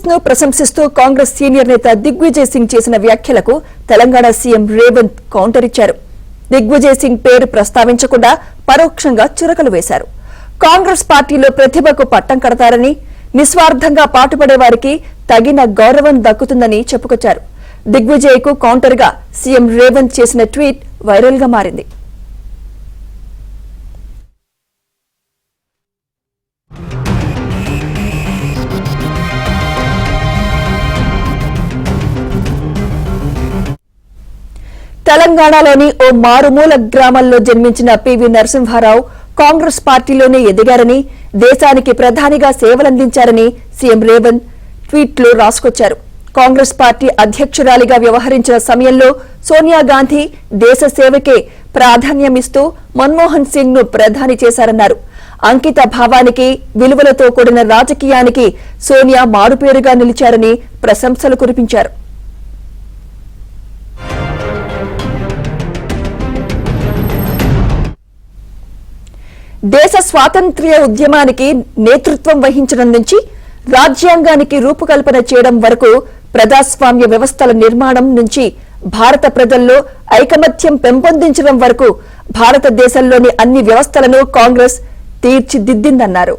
ను ప్రశంసిస్తూ కాంగ్రెస్ సీనియర్ నేత దిగ్విజయ్ సింగ్ చేసిన వ్యాఖ్యలకు తెలంగాణ సీఎం రేవంత్ కౌంటర్ ఇచ్చారు. దిగ్విజయ్ సింగ్ పేరు ప్రస్తావించకుండా పరోక్షంగా చురకలు వేశారు. కాంగ్రెస్ పార్టీలో ప్రతిభకు పట్టం కడతారని, నిస్వార్థంగా పాటుపడే వారికి తగిన గౌరవం దక్కుతుందని చెప్పుకొచ్చారు. దిగ్విజయ్ కు కౌంటర్ గా సీఎం రేవంత్ చేసిన ట్వీట్ వైరల్ గా మారింది. తెలంగాణలోని ఓ మారుమూల గ్రామంలో జన్మించిన పివి నరసింహారావు కాంగ్రెస్ పార్టీలోనే ఎదిగారని, దేశానికి ప్రధానిగా సేవలందించారని సీఎం రేవంత్ ట్వీట్లో రాసుకొచ్చారు. కాంగ్రెస్ పార్టీ అధ్యక్షురాలిగా వ్యవహరించిన సమయంలో సోనియా గాంధీ దేశ సేవకే ప్రాధాన్యమిస్తూ మన్మోహన్ సింగ్ ను ప్రధాని చేశారన్నారు. అంకిత భావానికి, విలువలతో కూడిన రాజకీయానికి సోనియా మారుపేరుగా నిలిచారని ప్రశంసలు కురిపించారు. దేశ స్వాతంత్ర్య ఉద్యమానికి నేతృత్వం వహించడం నుంచి రాజ్యాంగానికి రూపకల్పన చేయడం వరకు, ప్రజాస్వామ్య వ్యవస్థల నిర్మాణం నుంచి భారత ప్రజల్లో ఐకమత్యం పెంపొందించడం వరకు భారతదేశంలోని అన్ని వ్యవస్థలను కాంగ్రెస్ తీర్చిదిద్దిందన్నారు.